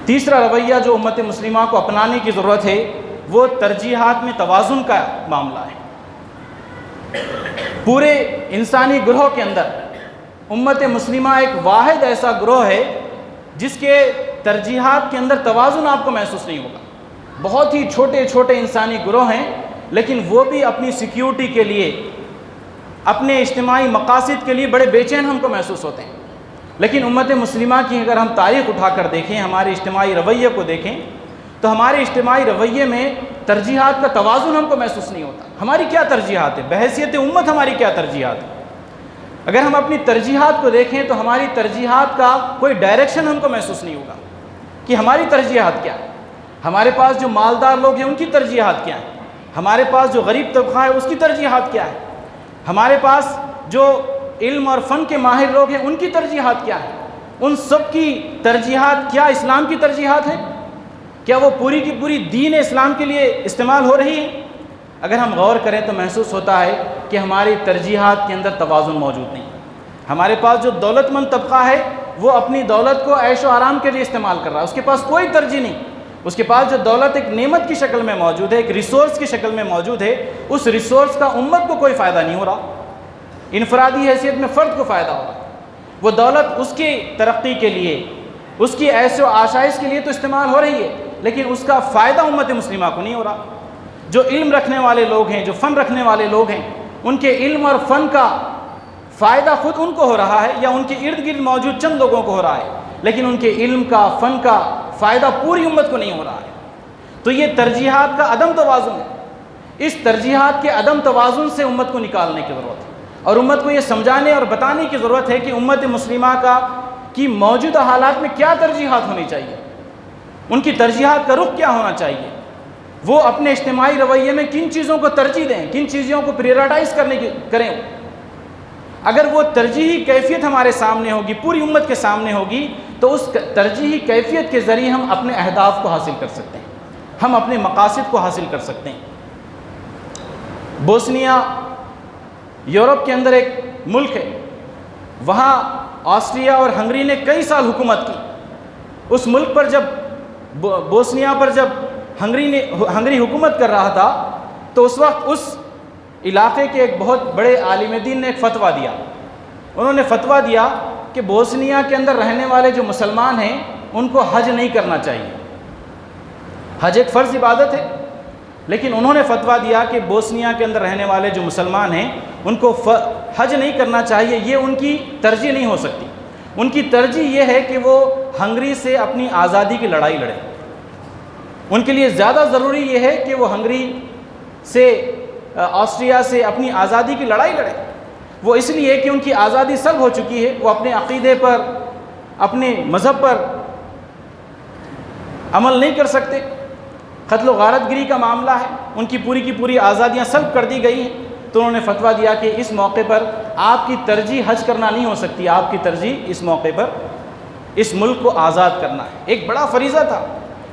تیسرا رویہ جو امت مسلمہ کو اپنانے کی ضرورت ہے وہ ترجیحات میں توازن کا معاملہ ہے۔ پورے انسانی گروہ کے اندر امت مسلمہ ایک واحد ایسا گروہ ہے جس کے ترجیحات کے اندر توازن آپ کو محسوس نہیں ہوگا۔ بہت ہی چھوٹے چھوٹے انسانی گروہ ہیں، لیکن وہ بھی اپنی سیکیورٹی کے لیے، اپنے اجتماعی مقاصد کے لیے بڑے بے چین ہم کو محسوس ہوتے ہیں۔ لیکن امت مسلمہ کی اگر ہم تاریخ اٹھا کر دیکھیں، ہمارے اجتماعی رویے کو دیکھیں، تو ہمارے اجتماعی رویے میں ترجیحات کا توازن ہم کو محسوس نہیں ہوتا۔ ہماری کیا ترجیحات ہے؟ بحیثیت امت ہماری کیا ترجیحات ہے؟ اگر ہم اپنی ترجیحات کو دیکھیں تو ہماری ترجیحات کا کوئی ڈائریکشن ہم کو محسوس نہیں ہوگا کہ ہماری ترجیحات کیا ہے۔ ہمارے پاس جو مالدار لوگ ہیں ان کی ترجیحات کیا ہیں، ہمارے پاس جو غریب طبقہ ہے اس کی ترجیحات کیا ہے، ہمارے پاس جو علم اور فن کے ماہر لوگ ہیں ان کی ترجیحات کیا ہیں، ان سب کی ترجیحات کیا اسلام کی ترجیحات ہیں؟ کیا وہ پوری کی پوری دین اسلام کے لیے استعمال ہو رہی ہے؟ اگر ہم غور کریں تو محسوس ہوتا ہے کہ ہماری ترجیحات کے اندر توازن موجود نہیں۔ ہمارے پاس جو دولت مند طبقہ ہے وہ اپنی دولت کو عیش و آرام کے لیے استعمال کر رہا ہے، اس کے پاس کوئی ترجیح نہیں۔ اس کے پاس جو دولت ایک نعمت کی شکل میں موجود ہے، ایک ریسورس کی شکل میں موجود ہے، اس ریسورس کا امت کو کوئی فائدہ نہیں ہو رہا، انفرادی حیثیت میں فرد کو فائدہ ہو رہا ہے۔ وہ دولت اس کی ترقی کے لیے، اس کی عیش و آشائش کے لیے تو استعمال ہو رہی ہے، لیکن اس کا فائدہ امت مسلمہ کو نہیں ہو رہا۔ جو علم رکھنے والے لوگ ہیں، جو فن رکھنے والے لوگ ہیں، ان کے علم اور فن کا فائدہ خود ان کو ہو رہا ہے یا ان کے ارد گرد موجود چند لوگوں کو ہو رہا ہے، لیکن ان کے علم کا، فن کا فائدہ پوری امت کو نہیں ہو رہا ہے۔ تو یہ ترجیحات کا عدم توازن ہے۔ اس ترجیحات کے عدم توازن سے امت کو نکالنے کی ضرورت ہے، اور امت کو یہ سمجھانے اور بتانے کی ضرورت ہے کہ امت مسلمہ کی موجودہ حالات میں کیا ترجیحات ہونی چاہیے، ان کی ترجیحات کا رخ کیا ہونا چاہیے، وہ اپنے اجتماعی رویے میں کن چیزوں کو ترجیح دیں، کن چیزوں کو پریورٹائز کریں۔ اگر وہ ترجیحی کیفیت ہمارے سامنے ہوگی، پوری امت کے سامنے ہوگی، تو اس ترجیحی کیفیت کے ذریعے ہم اپنے اہداف کو حاصل کر سکتے ہیں، ہم اپنے مقاصد کو حاصل کر سکتے ہیں۔ بوسنیا یورپ کے اندر ایک ملک ہے، وہاں آسٹریا اور ہنگری نے کئی سال حکومت کی۔ اس ملک پر جب بوسنیا پر جب ہنگری حکومت کر رہا تھا تو اس وقت اس علاقے کے ایک بہت بڑے عالم دین نے ایک فتویٰ دیا۔ انہوں نے فتویٰ دیا کہ بوسنیا کے اندر رہنے والے جو مسلمان ہیں ان کو حج نہیں کرنا چاہیے۔ حج ایک فرض عبادت ہے، لیکن انہوں نے فتویٰ دیا کہ بوسنیا کے اندر رہنے والے جو مسلمان ہیں ان کو حج نہیں کرنا چاہیے، یہ ان کی ترجیح نہیں ہو سکتی۔ ان کی ترجیح یہ ہے کہ وہ ہنگری سے اپنی آزادی کی لڑائی لڑیں۔ ان کے لیے زیادہ ضروری یہ ہے کہ وہ ہنگری سے، آسٹریا سے اپنی آزادی کی لڑائی لڑیں۔ وہ اس لیے کہ ان کی آزادی سلب ہو چکی ہے، وہ اپنے عقیدے پر، اپنے مذہب پر عمل نہیں کر سکتے، قتل و غارت گری کا معاملہ ہے، ان کی پوری آزادیاں سلب کر دی گئی ہیں۔ تو انہوں نے فتویٰ دیا کہ اس موقع پر آپ کی ترجیح حج کرنا نہیں ہو سکتی، آپ کی ترجیح اس موقع پر اس ملک کو آزاد کرنا ہے۔ ایک بڑا فریضہ تھا،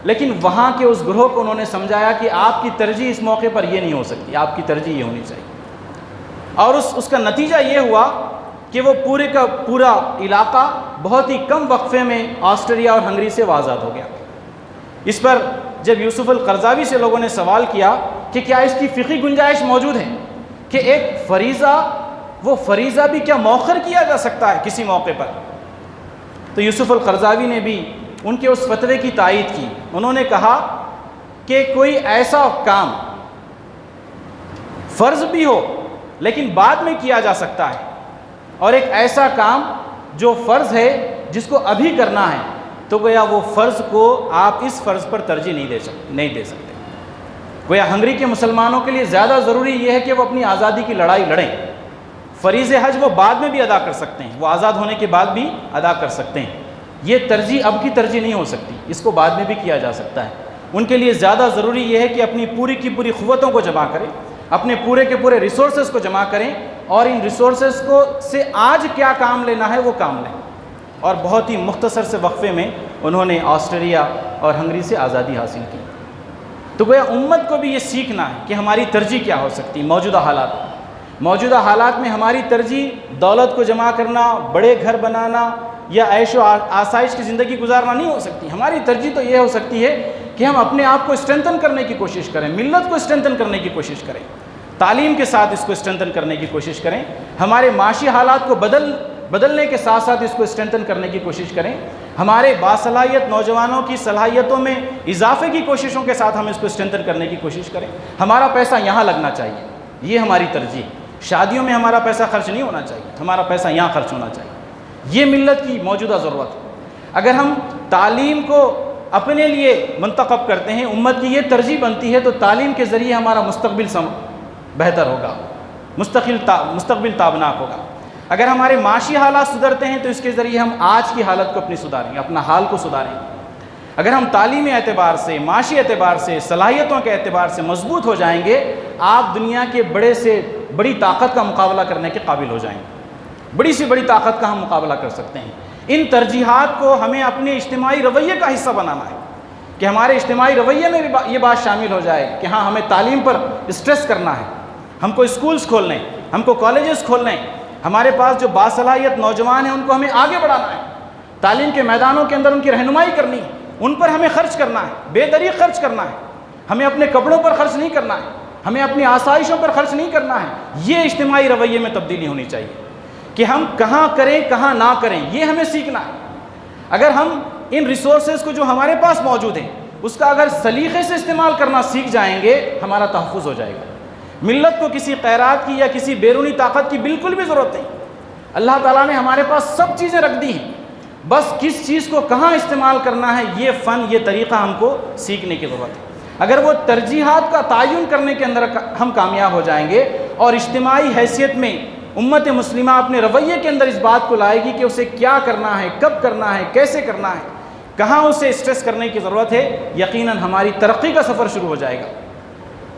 لیکن وہاں کے اس گروہ کو انہوں نے سمجھایا کہ آپ کی ترجیح اس موقع پر یہ نہیں ہو سکتی، آپ کی ترجیح یہ ہونی چاہیے۔ اور اس کا نتیجہ یہ ہوا کہ وہ پورے کا پورا علاقہ بہت ہی کم وقفے میں آسٹریا اور ہنگری سے آزاد ہو گیا۔ اس پر جب یوسف القرضاوی سے لوگوں نے سوال کیا کہ کیا اس کی فقہی گنجائش موجود ہے کہ ایک فریضہ، وہ فریضہ بھی کیا مؤخر کیا جا سکتا ہے کسی موقع پر، تو یوسف القرضاوی نے بھی ان کے اس فتوے کی تائید کی۔ انہوں نے کہا کہ کوئی ایسا کام فرض بھی ہو لیکن بعد میں کیا جا سکتا ہے، اور ایک ایسا کام جو فرض ہے جس کو ابھی کرنا ہے، تو گویا وہ فرض کو آپ اس فرض پر ترجیح نہیں دے سکتے۔ گویا ہنگری کے مسلمانوں کے لیے زیادہ ضروری یہ ہے کہ وہ اپنی آزادی کی لڑائی لڑیں۔ فریض حج وہ بعد میں بھی ادا کر سکتے ہیں، وہ آزاد ہونے کے بعد بھی ادا کر سکتے ہیں، یہ ترجیح اب کی ترجیح نہیں ہو سکتی، اس کو بعد میں بھی کیا جا سکتا ہے۔ ان کے لیے زیادہ ضروری یہ ہے کہ اپنی پوری کی پوری قوتوں کو جمع کریں، اپنے پورے کے پورے ریسورسز کو جمع کریں، اور ان ریسورسز سے آج کیا کام لینا ہے وہ کام لیں۔ اور بہت ہی مختصر سے وقفے میں انہوں نے آسٹریا اور ہنگری سے آزادی حاصل کی۔ تو گویا امت کو بھی یہ سیکھنا ہے کہ ہماری ترجیح کیا ہو سکتی ہے موجودہ حالات میں ہماری ترجیح دولت کو جمع کرنا، بڑے گھر بنانا یا عیش و آسائش کی زندگی گزارنا نہیں ہو سکتی. ہماری ترجیح تو یہ ہو سکتی ہے کہ ہم اپنے آپ کو اسٹرینتھن کرنے کی کوشش کریں، ملت کو اسٹرینتھن کرنے کی کوشش کریں، تعلیم کے ساتھ اس کو اسٹرینتھن کرنے کی کوشش کریں، ہمارے معاشی حالات کو بدلنے کے ساتھ ساتھ اس کو اسٹرینتھن کرنے کی کوشش کریں، ہمارے باصلاحیت نوجوانوں کی صلاحیتوں میں اضافے کی کوششوں کے ساتھ ہم اس کو اسٹرینتھن کرنے کی کوشش کریں. ہمارا پیسہ یہاں لگنا چاہیے، یہ ہماری ترجیح. شادیوں میں ہمارا پیسہ خرچ نہیں ہونا چاہیے، ہمارا پیسہ یہاں خرچ ہونا چاہیے. یہ ملت کی موجودہ ضرورت ہے. اگر ہم تعلیم کو اپنے لیے منتخب کرتے ہیں، امت کی یہ ترجیح بنتی ہے، تو تعلیم کے ذریعے ہمارا مستقبل بہتر ہوگا، مستقبل تابناک ہوگا. اگر ہمارے معاشی حالات سدھرتے ہیں تو اس کے ذریعے ہم آج کی حالت کو اپنی سدھاریں گے، اپنا حال کو سدھاریں گے. اگر ہم تعلیمی اعتبار سے، معاشی اعتبار سے، صلاحیتوں کے اعتبار سے مضبوط ہو جائیں گے، آپ دنیا کے بڑے سے بڑی طاقت کا مقابلہ کرنے کے قابل ہو جائیں گے. بڑی سے بڑی طاقت کا ہم مقابلہ کر سکتے ہیں. ان ترجیحات کو ہمیں اپنے اجتماعی رویے کا حصہ بنانا ہے کہ ہمارے اجتماعی رویے میں بھی یہ بات شامل ہو جائے کہ ہاں ہمیں تعلیم پر اسٹریس کرنا ہے، ہم کو اسکولز کھولنے ہیں، ہم کو کالجز کھولنے ہیں، ہمارے پاس جو باصلاحیت نوجوان ہیں ان کو ہمیں آگے بڑھانا ہے، تعلیم کے میدانوں کے اندر ان کی رہنمائی کرنی ہے، ان پر ہمیں خرچ کرنا ہے، بے دریغ خرچ کرنا ہے. ہمیں اپنے کپڑوں پر خرچ نہیں کرنا ہے، ہمیں اپنی آسائشوں پر خرچ نہیں کرنا ہے. یہ اجتماعی رویے میں تبدیلی ہونی چاہیے کہ ہم کہاں کریں کہاں نہ کریں، یہ ہمیں سیکھنا ہے. اگر ہم ان ریسورسز کو جو ہمارے پاس موجود ہیں اس کا اگر سلیقے سے استعمال کرنا سیکھ جائیں گے، ہمارا تحفظ ہو جائے گا. ملت کو کسی خیرات کی یا کسی بیرونی طاقت کی بالکل بھی ضرورت نہیں. اللہ تعالیٰ نے ہمارے پاس سب چیزیں رکھ دی ہیں، بس کس چیز کو کہاں استعمال کرنا ہے، یہ فن، یہ طریقہ ہم کو سیکھنے کی ضرورت ہے. اگر وہ ترجیحات کا تعین کرنے کے اندر ہم کامیاب ہو جائیں گے اور اجتماعی حیثیت میں امت مسلمہ اپنے رویے کے اندر اس بات کو لائے گی کہ اسے کیا کرنا ہے، کب کرنا ہے، کیسے کرنا ہے، کہاں اسے اسٹریس کرنے کی ضرورت ہے، یقیناً ہماری ترقی کا سفر شروع ہو جائے گا.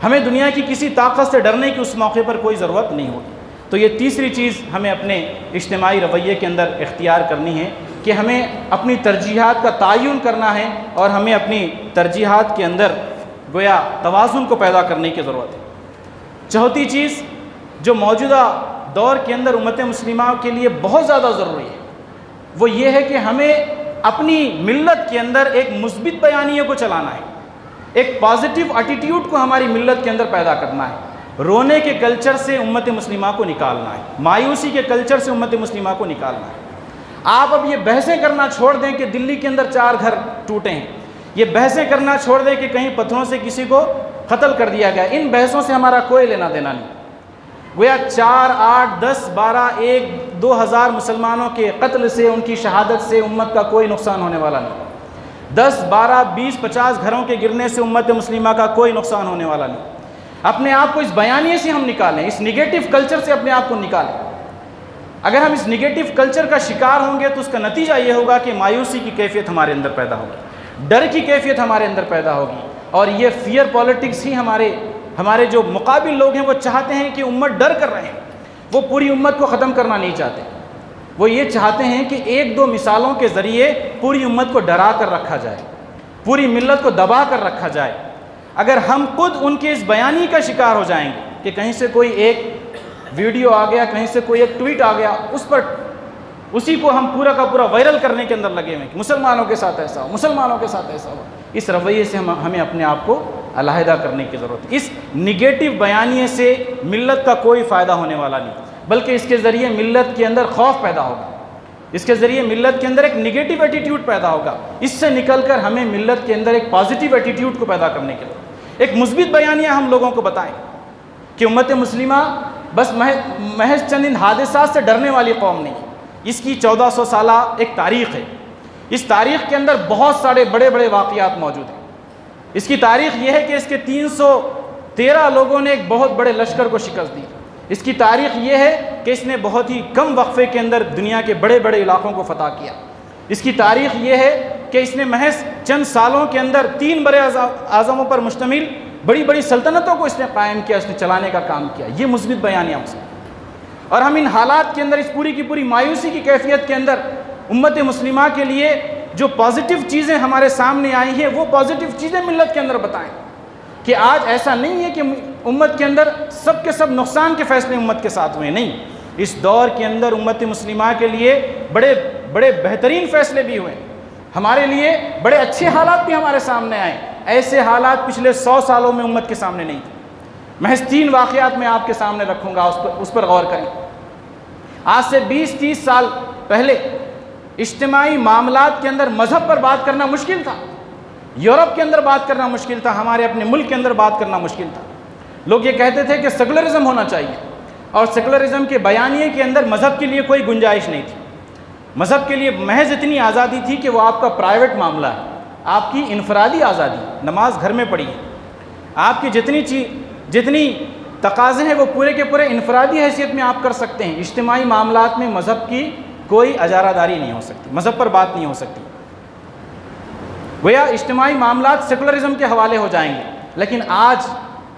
ہمیں دنیا کی کسی طاقت سے ڈرنے کی اس موقع پر کوئی ضرورت نہیں ہوگی. تو یہ تیسری چیز ہمیں اپنے اجتماعی رویے کے اندر اختیار کرنی ہے کہ ہمیں اپنی ترجیحات کا تعین کرنا ہے اور ہمیں اپنی ترجیحات کے اندر گویا توازن کو پیدا کرنے کی ضرورت ہے. چوتھی چیز جو موجودہ دور کے اندر امت مسلمہ کے لیے بہت زیادہ ضروری ہے وہ یہ ہے کہ ہمیں اپنی ملت کے اندر ایک مثبت بیانیے کو چلانا ہے، ایک پازیٹیو ایٹیٹیوڈ کو ہماری ملت کے اندر پیدا کرنا ہے. رونے کے کلچر سے امت مسلمہ کو نکالنا ہے، مایوسی کے کلچر سے امت مسلمہ کو نکالنا ہے. آپ اب یہ بحثیں کرنا چھوڑ دیں کہ دلی کے اندر 4 گھر ٹوٹے ہیں، یہ بحثیں کرنا چھوڑ دیں کہ کہیں پتھروں سے کسی کو قتل کر دیا گیا. ان بحثوں سے ہمارا کوئی لینا دینا نہیں. گویا 4, 8, 10, 12, 1, 2 ہزار مسلمانوں کے قتل سے، ان کی شہادت سے امت کا کوئی نقصان ہونے والا نہیں. 10, 12, 20, 50 گھروں کے گرنے سے امت مسلمہ کا کوئی نقصان ہونے والا نہیں. اپنے آپ کو اس بیانیے سے ہم نکالیں، اس نگیٹو کلچر سے اپنے آپ کو نکالیں. اگر ہم اس نگیٹو کلچر کا شکار ہوں گے تو اس کا نتیجہ یہ ہوگا کہ مایوسی کی کیفیت ہمارے اندر پیدا ہوگی، ڈر کی کیفیت ہمارے اندر پیدا ہوگی. اور یہ فیئر پالیٹکس ہی ہمارے جو مقابل لوگ ہیں وہ چاہتے ہیں کہ امت ڈر کر رہے ہیں. وہ پوری امت کو ختم کرنا نہیں چاہتے، وہ یہ چاہتے ہیں کہ 1-2 مثالوں کے ذریعے پوری امت کو ڈرا کر رکھا جائے، پوری ملت کو دبا کر رکھا جائے. اگر ہم خود ان کے اس بیانی کا شکار ہو جائیں گے کہ کہیں سے کوئی ایک ویڈیو آ گیا، کہیں سے کوئی ایک ٹویٹ آ گیا، اسی کو ہم پورا کا پورا وائرل کرنے کے اندر لگے ہوئے کہ مسلمانوں کے ساتھ ایسا ہو، مسلمانوں کے ساتھ ایسا ہو، اس رویے سے ہمیں اپنے آپ کو علیحدہ کرنے کی ضرورت ہے. اس نگیٹو بیانیے سے ملت کا کوئی فائدہ ہونے والا نہیں، بلکہ اس کے ذریعے ملت کے اندر خوف پیدا ہوگا، اس کے ذریعے ملت کے اندر ایک نگیٹو ایٹیٹیوڈ پیدا ہوگا. اس سے نکل کر ہمیں ملت کے اندر ایک پازیٹیو ایٹیٹیوڈ کو پیدا کرنے کے لیے ایک مثبت بیانیہ ہم لوگوں کو بتائیں کہ امت مسلمہ بس محض چند ان حادثات سے ڈرنے والی قوم نہیں. اس کی 1400 سالہ ایک تاریخ ہے. اس تاریخ کے اندر بہت سارے بڑے بڑے واقعات موجود ہیں. اس کی تاریخ یہ ہے کہ اس کے 313 لوگوں نے ایک بہت بڑے لشکر کو شکست دی. اس کی تاریخ یہ ہے کہ اس نے بہت ہی کم وقفے کے اندر دنیا کے بڑے بڑے علاقوں کو فتح کیا. اس کی تاریخ یہ ہے کہ اس نے محض چند سالوں کے اندر 3 بڑے اعظموں پر مشتمل بڑی بڑی سلطنتوں کو اس نے قائم کیا، اس نے چلانے کا کام کیا. یہ مثبت بیانیہ ہم سے. اور ہم ان حالات کے اندر، اس پوری کی پوری مایوسی کی کیفیت کے اندر امت مسلمہ کے لیے جو پازیٹیو چیزیں ہمارے سامنے آئی ہیں وہ پازیٹیو چیزیں ملت کے اندر بتائیں. کہ آج ایسا نہیں ہے کہ امت کے اندر سب کے سب نقصان کے فیصلے امت کے ساتھ ہوئے، نہیں، اس دور کے اندر امت مسلمہ کے لیے بڑے بڑے بہترین فیصلے بھی ہوئے، ہمارے لیے بڑے اچھے حالات بھی ہمارے سامنے آئے، ایسے حالات پچھلے 100 سالوں میں امت کے سامنے نہیں تھے۔ محض 3 واقعات میں آپ کے سامنے رکھوں گا، اس پر غور کریں۔ آج سے 20-30 سال پہلے اجتماعی معاملات کے اندر مذہب پر بات کرنا مشکل تھا، یورپ کے اندر بات کرنا مشکل تھا، ہمارے اپنے ملک کے اندر بات کرنا مشکل تھا۔ لوگ یہ کہتے تھے کہ سیکولرزم ہونا چاہیے، اور سیکولرزم کے بیانیے کے اندر مذہب کے لیے کوئی گنجائش نہیں تھی۔ مذہب کے لیے محض اتنی آزادی تھی کہ وہ آپ کا پرائیویٹ معاملہ ہے، آپ کی انفرادی آزادی، نماز گھر میں پڑھیے، آپ کی جتنی تقاضے ہیں وہ پورے کے پورے انفرادی حیثیت میں آپ کر سکتے ہیں۔ اجتماعی معاملات میں مذہب کی کوئی اجارہ داری نہیں ہو سکتی، مذہب پر بات نہیں ہو سکتی، گویا اجتماعی معاملات سیکولرزم کے حوالے ہو جائیں گے۔ لیکن آج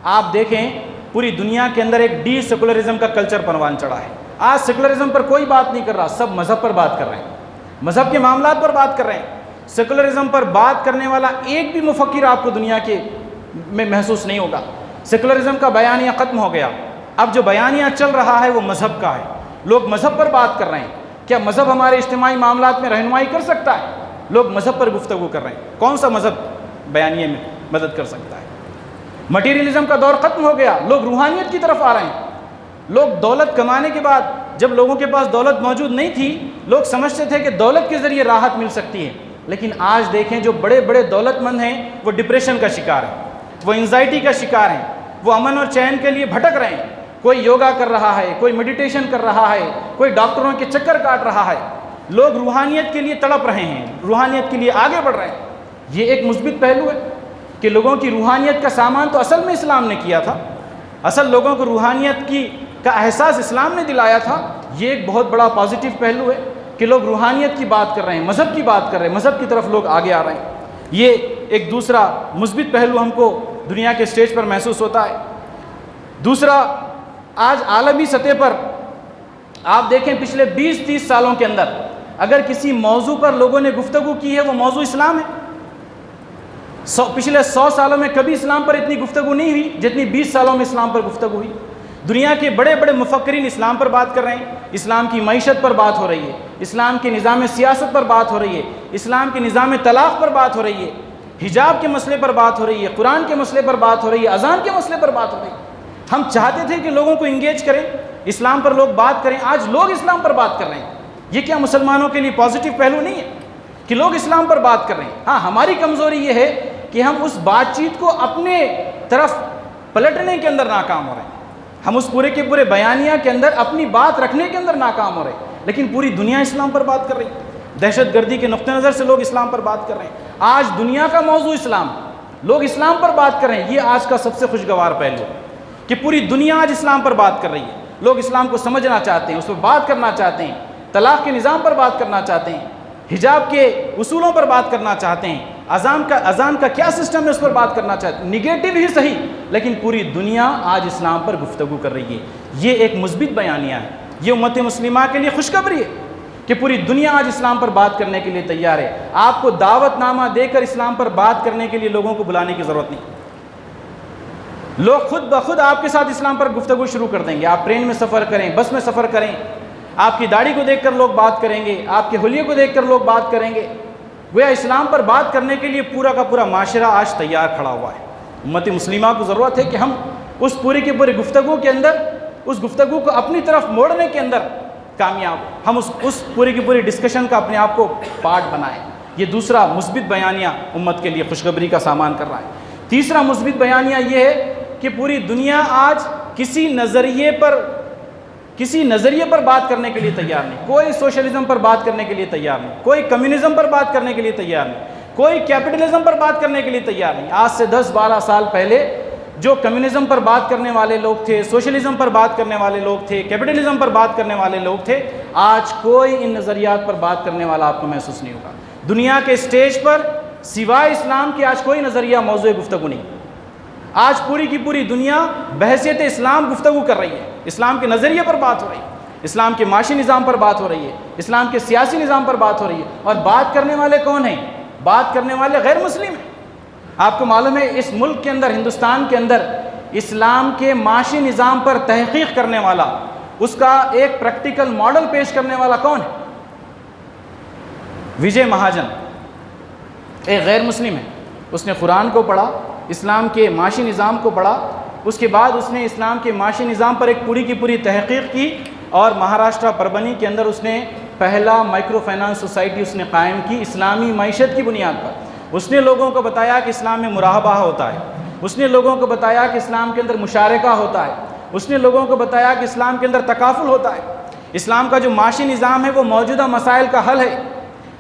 آپ دیکھیں پوری دنیا کے اندر ایک ڈی سیکولرزم کا کلچر پروان چڑھا ہے۔ آج سیکولرزم پر کوئی بات نہیں کر رہا، سب مذہب پر بات کر رہے ہیں، مذہب کے معاملات پر بات کر رہے ہیں۔ سیکولرزم پر بات کرنے والا ایک بھی مفکر آپ کو دنیا کے میں محسوس نہیں ہوگا۔ سیکولرزم کا بیانیہ ختم ہو گیا، اب جو بیانیہ چل رہا ہے وہ مذہب کا ہے، لوگ مذہب پر بات کر رہے ہیں۔ کیا مذہب ہمارے اجتماعی معاملات میں رہنمائی کر سکتا ہے؟ لوگ مذہب پر گفتگو کر رہے ہیں، کون سا مذہب بیانیے میں مدد کر سکتا ہے؟ مٹیریلزم کا دور ختم ہو گیا، لوگ روحانیت کی طرف آ رہے ہیں۔ لوگ دولت کمانے کے بعد، جب لوگوں کے پاس دولت موجود نہیں تھی، لوگ سمجھتے تھے کہ دولت کے ذریعے راحت مل سکتی ہے، لیکن آج دیکھیں جو بڑے بڑے دولت مند ہیں وہ ڈپریشن کا شکار ہیں، وہ انزائٹی کا شکار ہیں، وہ امن اور چین کے لیے بھٹک رہے ہیں۔ کوئی یوگا کر رہا ہے، کوئی میڈیٹیشن کر رہا ہے، کوئی ڈاکٹروں کے چکر کاٹ رہا ہے۔ لوگ روحانیت کے لیے تڑپ رہے ہیں، روحانیت کے لیے آگے بڑھ رہے ہیں۔ یہ ایک مثبت پہلو ہے کہ لوگوں کی روحانیت کا سامان تو اصل میں اسلام نے کیا تھا، اصل لوگوں کو روحانیت کا احساس اسلام نے دلایا تھا۔ یہ ایک بہت بڑا پازیٹیو پہلو ہے کہ لوگ روحانیت کی بات کر رہے ہیں، مذہب کی بات کر رہے ہیں، مذہب کی طرف لوگ آگے آ رہے ہیں۔ یہ ایک دوسرا مثبت پہلو ہم کو دنیا کے اسٹیج پر محسوس ہوتا ہے۔ دوسرا، آج عالمی سطح پر آپ دیکھیں پچھلے 20-30 سالوں کے اندر اگر کسی موضوع پر لوگوں نے گفتگو کی ہے وہ موضوع اسلام ہے۔ پچھلے 100 سالوں میں کبھی اسلام پر اتنی گفتگو نہیں ہوئی جتنی 20 سالوں میں اسلام پر گفتگو ہوئی۔ دنیا کے بڑے بڑے مفکرین اسلام پر بات کر رہے ہیں، اسلام کی معیشت پر بات ہو رہی ہے، اسلام کے نظام سیاست پر بات ہو رہی ہے، اسلام کے نظام طلاق پر بات ہو رہی ہے، حجاب کے مسئلے پر بات ہو رہی ہے، قرآن کے مسئلے پر بات ہو رہی ہے، اذان کے مسئلے پر بات ہو رہی ہے۔ ہم چاہتے تھے کہ لوگوں کو انگیج کریں، اسلام پر لوگ بات کریں، آج لوگ اسلام پر بات کر رہے ہیں۔ یہ کیا مسلمانوں کے لیے پازیٹیو پہلو نہیں ہے کہ لوگ اسلام پر بات کر رہے ہیں؟ ہاں، ہماری کمزوری یہ ہے کہ ہم اس بات چیت کو اپنے طرف پلٹنے کے اندر ناکام ہو رہے ہیں، ہم اس پورے کے پورے بیانیہ کے اندر اپنی بات رکھنے کے اندر ناکام ہو رہے ہیں، لیکن پوری دنیا اسلام پر بات کر رہی ہے۔ دہشت گردی کے نقطہ نظر سے لوگ اسلام پر بات کر رہے ہیں، آج دنیا کا موضوع اسلام، لوگ اسلام پر بات کر رہے ہیں۔ یہ آج کا سب سے خوشگوار پہلو ہے کہ پوری دنیا آج اسلام پر بات کر رہی ہے، لوگ اسلام کو سمجھنا چاہتے ہیں، اس پر بات کرنا چاہتے ہیں، طلاق کے نظام پر بات کرنا چاہتے ہیں، حجاب کے اصولوں پر بات کرنا چاہتے ہیں، اذان کا کیا سسٹم ہے اس پر بات کرنا چاہتے ہیں، نگیٹو ہی صحیح، لیکن پوری دنیا آج اسلام پر گفتگو کر رہی ہے۔ یہ ایک مثبت بیانیہ ہے، یہ امت مسلمہ کے لیے خوشخبری ہے کہ پوری دنیا آج اسلام پر بات کرنے کے لیے تیار ہے۔ آپ کو دعوت نامہ دے کر اسلام پر بات کرنے کے لیے لوگوں کو بلانے کی ضرورت نہیں، لوگ خود بخود آپ کے ساتھ اسلام پر گفتگو شروع کر دیں گے۔ آپ ٹرین میں سفر کریں، بس میں سفر کریں، آپ کی داڑھی کو دیکھ کر لوگ بات کریں گے، آپ کے حلیے کو دیکھ کر لوگ بات کریں گے۔ گویا اسلام پر بات کرنے کے لیے پورا کا پورا معاشرہ آج تیار کھڑا ہوا ہے۔ امت مسلمہ کو ضرورت ہے کہ ہم اس پوری کی پوری گفتگو کے اندر، اس گفتگو کو اپنی طرف موڑنے کے اندر کامیاب، ہم اس پوری کی پوری ڈسکشن کا اپنے آپ کو پارٹ بنائیں۔ یہ دوسرا مثبت بیانیہ امت کے لیے خوشخبری کا سامان کر رہا ہے۔ تیسرا مثبت بیانیہ یہ ہے کہ پوری دنیا آج کسی نظریے پر بات کرنے کے لیے تیار نہیں، کوئی سوشلزم پر بات کرنے کے لیے تیار نہیں، کوئی کمیونزم پر بات کرنے کے لیے تیار نہیں، کوئی کیپٹلزم پر بات کرنے کے لیے تیار نہیں۔ آج سے 10-12 سال پہلے جو کمیونزم پر بات کرنے والے لوگ تھے، سوشلزم پر بات کرنے والے لوگ تھے، کیپٹلزم پر بات کرنے والے لوگ تھے، آج کوئی ان نظریات پر بات کرنے والا آپ کو محسوس نہیں ہوگا۔ دنیا کے اسٹیج پر سوائے اسلام کے آج کوئی نظریہ موضوع گفتگو نہیں۔ آج پوری کی پوری دنیا بحیثیت اسلام گفتگو کر رہی ہے، اسلام کے نظریے پر بات ہو رہی ہے، اسلام کے معاشی نظام پر بات ہو رہی ہے، اسلام کے سیاسی نظام پر بات ہو رہی ہے۔ اور بات کرنے والے کون ہیں؟ بات کرنے والے غیر مسلم ہیں۔ آپ کو معلوم ہے اس ملک کے اندر، ہندوستان کے اندر، اسلام کے معاشی نظام پر تحقیق کرنے والا، اس کا ایک پریکٹیکل ماڈل پیش کرنے والا کون ہے؟ وجے مہاجن، ایک غیر مسلم ہے. اس نے قرآن کو پڑھا، اسلام کے معاشی نظام کو پڑھا، اس کے بعد اس نے اسلام کے معاشی نظام پر ایک پوری کی پوری تحقیق کی، اور مہاراشٹرا پربنی کے اندر اس نے پہلا مائکرو فائنانس سوسائٹی اس نے قائم کی اسلامی معیشت کی بنیاد پر. اس نے لوگوں کو بتایا کہ اسلام میں مراہبہ ہوتا ہے، اس نے لوگوں کو بتایا کہ اسلام کے اندر مشارکہ ہوتا ہے، اس نے لوگوں کو بتایا کہ اسلام کے اندر تکافل ہوتا ہے. اسلام کا جو معاشی نظام ہے وہ موجودہ مسائل کا حل ہے.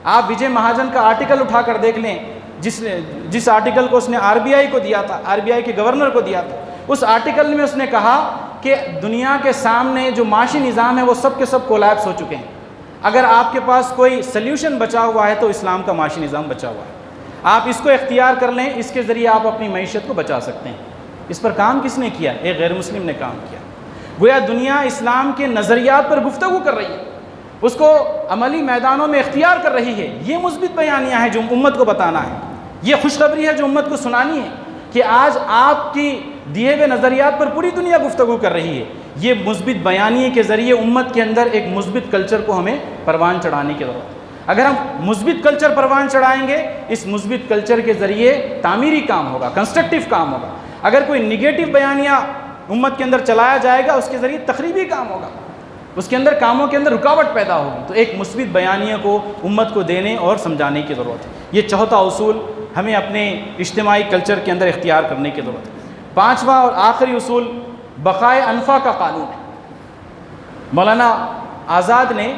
آپ وجے مہاجن کا آرٹیکل اٹھا کر دیکھ لیں، جس آرٹیکل کو اس نے RBI کو دیا تھا، RBI کے گورنر کو دیا تھا. اس آرٹیکل میں اس نے کہا کہ دنیا کے سامنے جو معاشی نظام ہے وہ سب کے سب کولیپس ہو چکے ہیں. اگر آپ کے پاس کوئی سلیوشن بچا ہوا ہے تو اسلام کا معاشی نظام بچا ہوا ہے. آپ اس کو اختیار کر لیں، اس کے ذریعے آپ اپنی معیشت کو بچا سکتے ہیں. اس پر کام کس نے کیا؟ ایک غیر مسلم نے کام کیا. گویا دنیا اسلام کے نظریات پر گفتگو کر رہی ہے، اس کو عملی میدانوں میں اختیار کر رہی ہے. یہ مثبت بیانیہ ہے جو امت کو بتانا ہے، یہ خوشخبری ہے جو امت کو سنانی ہے کہ آج آپ کی دیے ہوئے نظریات پر پوری دنیا گفتگو کر رہی ہے. یہ مثبت بیانیے کے ذریعے امت کے اندر ایک مثبت کلچر کو ہمیں پروان چڑھانے کی ضرورت ہے. اگر ہم مثبت کلچر پروان چڑھائیں گے، اس مثبت کلچر کے ذریعے تعمیری کام ہوگا، کنسٹرکٹیو کام ہوگا. اگر کوئی نگیٹو بیانیہ امت کے اندر چلایا جائے گا، اس کے ذریعے تخریبی کام ہوگا، اس کے اندر کاموں کے اندر رکاوٹ پیدا ہوگی. تو ایک مثبت بیانیہ کو امت کو دینے اور سمجھانے کی ضرورت ہے. یہ چوتھا اصول ہمیں اپنے اجتماعی کلچر کے اندر اختیار کرنے کی ضرورت ہے. پانچواں اور آخری اصول بقائے انفا کا قانون ہے. مولانا آزاد نے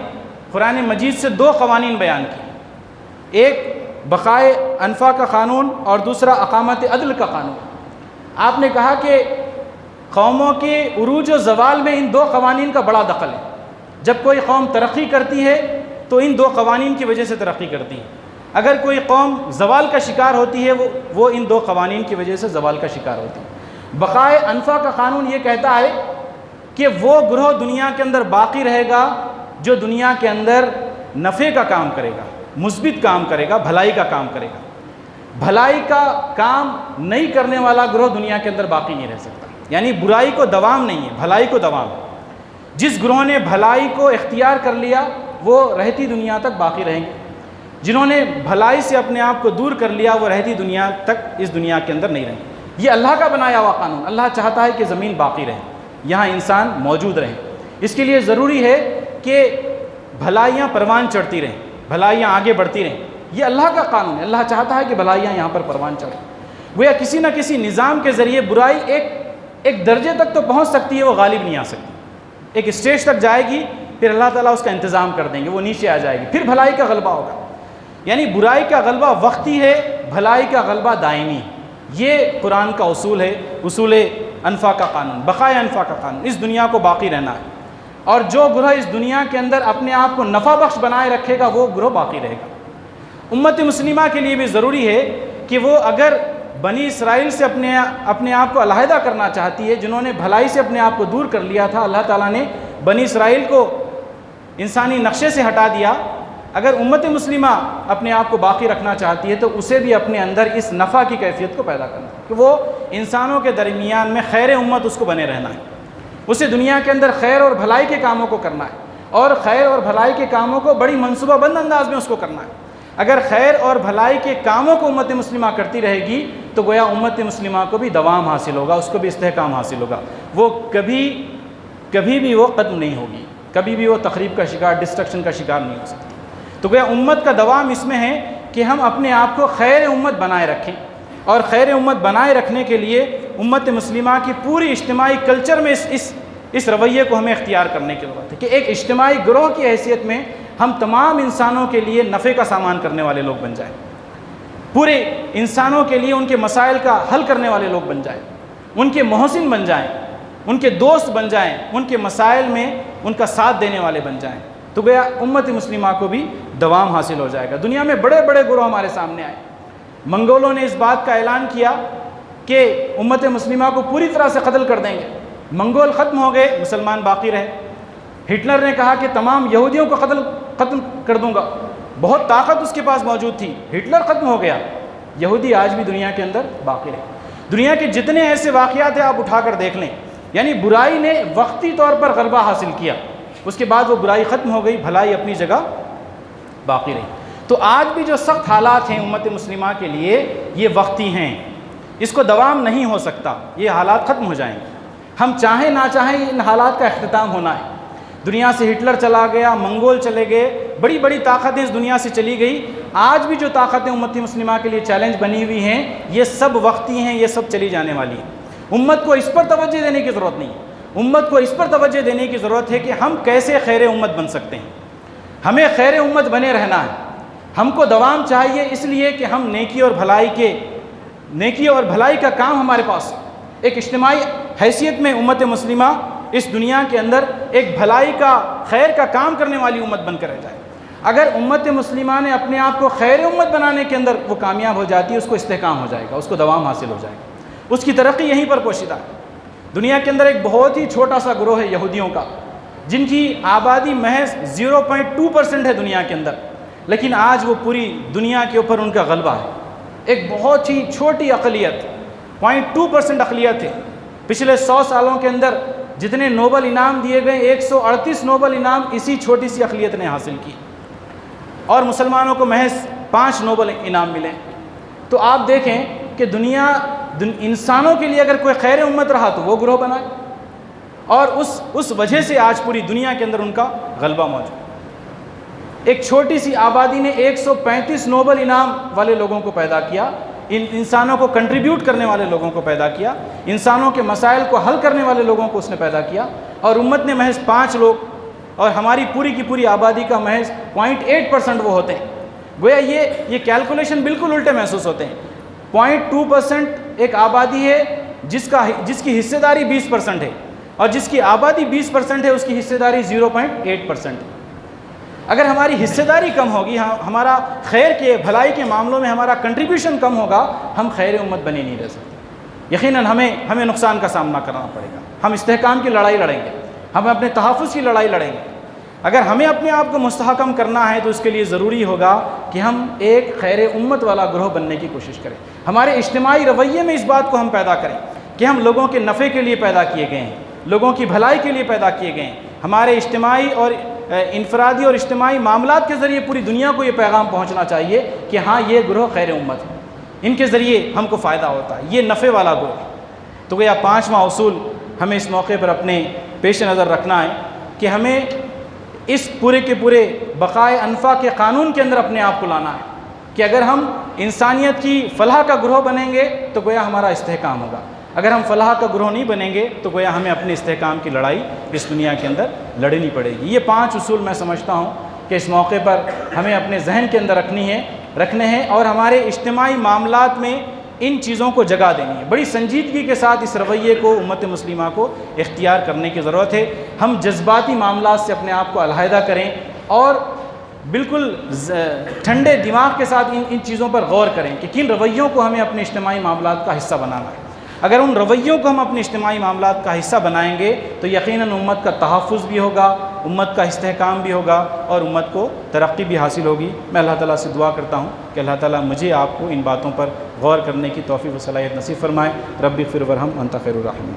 قرآن مجید سے دو قوانین بیان کیے، ایک بقائے انفا کا قانون اور دوسرا اقامت عدل کا قانون. آپ نے کہا کہ قوموں کے عروج و زوال میں ان دو قوانین کا بڑا دخل ہے. جب کوئی قوم ترقی کرتی ہے تو ان دو قوانین کی وجہ سے ترقی کرتی ہے. اگر کوئی قوم زوال کا شکار ہوتی ہے وہ ان دو قوانین کی وجہ سے زوال کا شکار ہوتی ہے. بقائے انفا کا قانون یہ کہتا ہے کہ وہ گروہ دنیا کے اندر باقی رہے گا جو دنیا کے اندر نفع کا کام کرے گا، مثبت کام کرے گا، بھلائی کا کام کرے گا. بھلائی کا کام نہیں کرنے والا گروہ دنیا کے اندر باقی نہیں رہ سکتا. یعنی برائی کو دوام نہیں ہے، بھلائی کو دوام ہے. جس گروہ نے بھلائی کو اختیار کر لیا وہ رہتی دنیا تک باقی رہیں گے. جنہوں نے بھلائی سے اپنے آپ کو دور کر لیا وہ رہتی دنیا تک اس دنیا کے اندر نہیں رہیں گے. یہ اللہ کا بنایا ہوا قانون. اللہ چاہتا ہے کہ زمین باقی رہے، یہاں انسان موجود رہے. اس کے لیے ضروری ہے کہ بھلائیاں پروان چڑھتی رہیں، بھلائیاں آگے بڑھتی رہیں. یہ اللہ کا قانون ہے. اللہ چاہتا ہے کہ بھلائیاں یہاں پر پروان چڑھیں. گویا کسی نہ کسی نظام کے ذریعے برائی ایک درجے تک تو پہنچ سکتی ہے، وہ غالب نہیں آ سکتی. ایک اسٹیج تک جائے گی، پھر اللہ تعالیٰ اس کا انتظام کر دیں گے، وہ نیچے آ جائے گی، پھر بھلائی کا غلبہ ہوگا. یعنی برائی کا غلبہ وقتی ہے، بھلائی کا غلبہ دائمی. یہ قرآن کا اصول ہے، اصول انفا کا قانون، بقائے انفا کا قانون. اس دنیا کو باقی رہنا ہے، اور جو گروہ اس دنیا کے اندر اپنے آپ کو نفع بخش بنائے رکھے گا وہ گروہ باقی رہے گا. امت مسلمہ کے لیے بھی ضروری ہے کہ وہ اگر بنی اسرائیل سے اپنے آپ کو علیحدہ کرنا چاہتی ہے، جنہوں نے بھلائی سے اپنے آپ کو دور کر لیا تھا، اللہ تعالیٰ نے بنی اسرائیل کو انسانی نقشے سے ہٹا دیا. اگر امت مسلمہ اپنے آپ کو باقی رکھنا چاہتی ہے تو اسے بھی اپنے اندر اس نفع کی کیفیت کو پیدا کرنا ہے کہ وہ انسانوں کے درمیان میں خیر امت اس کو بنے رہنا ہے. اسے دنیا کے اندر خیر اور بھلائی کے کاموں کو کرنا ہے، اور خیر اور بھلائی کے کاموں کو بڑی منصوبہ بند انداز میں اس کو کرنا ہے. اگر خیر اور بھلائی کے کاموں کو امت مسلمہ کرتی رہے گی تو گویا امت مسلمہ کو بھی دوام حاصل ہوگا، اس کو بھی استحکام حاصل ہوگا. وہ کبھی بھی وہ ختم نہیں ہوگی، کبھی بھی وہ تخریب کا شکار، ڈسٹرکشن کا شکار نہیں ہو سکتی. تو گویا امت کا دوام اس میں ہے کہ ہم اپنے آپ کو خیر امت بنائے رکھیں، اور خیر امت بنائے رکھنے کے لیے امت مسلمہ کی پوری اجتماعی کلچر میں اس رویے کو ہمیں اختیار کرنے کی ضرورت ہے کہ ایک اجتماعی گروہ کی حیثیت میں ہم تمام انسانوں کے لیے نفع کا سامان کرنے والے لوگ بن جائیں، پورے انسانوں کے لیے ان کے مسائل کا حل کرنے والے لوگ بن جائیں، ان کے محسن بن جائیں، ان کے دوست بن جائیں، ان کے مسائل میں ان کا ساتھ دینے والے بن جائیں. تو گویا امت مسلمہ کو بھی دوام حاصل ہو جائے گا. دنیا میں بڑے بڑے گروہ ہمارے سامنے آئے. منگولوں نے اس بات کا اعلان کیا کہ امت مسلمہ کو پوری طرح سے قتل کر دیں گے. منگول ختم ہو گئے، مسلمان باقی رہے. ہٹلر نے کہا کہ تمام یہودیوں کو قتل کر دوں گا. بہت طاقت اس کے پاس موجود تھی. ہٹلر ختم ہو گیا، یہودی آج بھی دنیا کے اندر باقی رہے. دنیا کے جتنے ایسے واقعات ہیں آپ اٹھا کر دیکھ لیں, یعنی برائی نے وقتی طور پر غلبہ حاصل کیا, اس کے بعد وہ برائی ختم ہو گئی, بھلائی اپنی جگہ باقی رہی. تو آج بھی جو سخت حالات ہیں امت مسلمہ کے لیے یہ وقتی ہیں, اس کو دوام نہیں ہو سکتا, یہ حالات ختم ہو جائیں گے. ہم چاہیں نہ چاہیں ان حالات کا اختتام ہونا ہے. دنیا سے ہٹلر چلا گیا, منگول چلے گئے, بڑی بڑی طاقتیں اس دنیا سے چلی گئی. آج بھی جو طاقتیں امت مسلمہ کے لیے چیلنج بنی ہوئی ہیں یہ سب وقتی ہیں, یہ سب چلی جانے والی ہیں. امت کو اس پر توجہ دینے کی ضرورت نہیں ہے. امت کو اس پر توجہ دینے کی ضرورت ہے کہ ہم کیسے خیر امت بن سکتے ہیں. ہمیں خیر امت بنے رہنا ہے. ہم کو دوام چاہیے اس لیے کہ ہم نیکی اور بھلائی کا کام ہمارے پاس ایک اجتماعی حیثیت میں امت مسلمہ اس دنیا کے اندر ایک بھلائی کا, خیر کا کام کرنے والی امت بن کر رہ جائے. اگر امت مسلمہ نے اپنے آپ کو خیر امت بنانے کے اندر وہ کامیاب ہو جاتی ہے, اس کو استحکام ہو جائے گا, اس کو دوام حاصل ہو جائے گا, اس کی ترقی یہیں پر پوشیدہ ہے. دنیا کے اندر ایک بہت ہی چھوٹا سا گروہ ہے یہودیوں کا, جن کی آبادی محض 0.2% ہے دنیا کے اندر, لیکن آج وہ پوری دنیا کے اوپر ان کا غلبہ ہے. ایک بہت ہی چھوٹی اقلیت, 0.2% اقلیت ہے. پچھلے 100 سالوں کے اندر جتنے نوبل انعام دیے گئے 138 نوبل انعام اسی چھوٹی سی اقلیت نے حاصل کی, اور مسلمانوں کو محض 5 نوبل انعام ملے. تو آپ دیکھیں کہ انسانوں کے لیے اگر کوئی خیر امت رہا تو وہ گروہ بنائے, اور اس وجہ سے آج پوری دنیا کے اندر ان کا غلبہ موجود. ایک چھوٹی سی آبادی نے 135 نوبل انعام والے لوگوں کو پیدا کیا, انسانوں کو کنٹریبیوٹ کرنے والے لوگوں کو پیدا کیا, انسانوں کے مسائل کو حل کرنے والے لوگوں کو اس نے پیدا کیا, اور امت نے محض 5 لوگ, اور ہماری پوری کی پوری آبادی کا محض 0.8% وہ ہوتے ہیں. گویا یہ کیلکولیشن بالکل الٹے محسوس ہوتے ہیں. 0.2% ایک آبادی ہے جس کی حصہ داری 20% ہے, اور جس کی آبادی 20% ہے اس کی حصہ داری 0.8% ہے. اگر ہماری حصہ داری کم ہوگی, ہمارا خیر کے بھلائی کے معاملوں میں ہمارا کنٹریبیوشن کم ہوگا, ہم خیر امت بنے نہیں رہ سکتے. یقیناً ہمیں نقصان کا سامنا کرنا پڑے گا. ہم استحکام کی لڑائی لڑیں گے, ہم اپنے تحفظ کی لڑائی لڑیں گے. اگر ہمیں اپنے آپ کو مستحکم کرنا ہے تو اس کے لیے ضروری ہوگا کہ ہم ایک خیر امت والا گروہ بننے کی کوشش کریں. ہمارے اجتماعی رویے میں اس بات کو ہم پیدا کریں کہ ہم لوگوں کے نفع کے لیے پیدا کیے گئے ہیں, لوگوں کی بھلائی کے لیے پیدا کیے گئے ہیں. ہمارے اجتماعی اور انفرادی اور اجتماعی معاملات کے ذریعے پوری دنیا کو یہ پیغام پہنچنا چاہیے کہ ہاں یہ گروہ خیر امت ہے, ان کے ذریعے ہم کو فائدہ ہوتا ہے, یہ نفع والا گروہ ہے. تو گویا 5واں اصول ہمیں اس موقع پر اپنے پیش نظر رکھنا ہے کہ ہمیں اس پورے کے پورے بقائے انفع کے قانون کے اندر اپنے آپ کو لانا ہے کہ اگر ہم انسانیت کی فلاح کا گروہ بنیں گے تو گویا ہمارا استحکام ہوگا. اگر ہم فلاح کا گروہ نہیں بنیں گے تو گویا ہمیں اپنے استحکام کی لڑائی اس دنیا کے اندر لڑنی پڑے گی. یہ 5 اصول میں سمجھتا ہوں کہ اس موقع پر ہمیں اپنے ذہن کے اندر رکھنے ہیں, اور ہمارے اجتماعی معاملات میں ان چیزوں کو جگہ دینی ہے. بڑی سنجیدگی کے ساتھ اس رویے کو امت مسلمہ کو اختیار کرنے کی ضرورت ہے. ہم جذباتی معاملات سے اپنے آپ کو علیحدہ کریں اور بالکل ٹھنڈے دماغ کے ساتھ ان چیزوں پر غور کریں کہ کن رویوں کو ہمیں اپنے اجتماعی معاملات کا حصہ بنانا ہے. اگر ان رویوں کو ہم اپنے اجتماعی معاملات کا حصہ بنائیں گے تو یقیناً امت کا تحفظ بھی ہوگا, امت کا استحکام بھی ہوگا, اور امت کو ترقی بھی حاصل ہوگی. میں اللہ تعالیٰ سے دعا کرتا ہوں کہ اللہ تعالیٰ مجھے آپ کو ان باتوں پر غور کرنے کی توفیق و صلاحیت نصیب فرمائے. رب اغفر ورحم انت خیر الراحمین.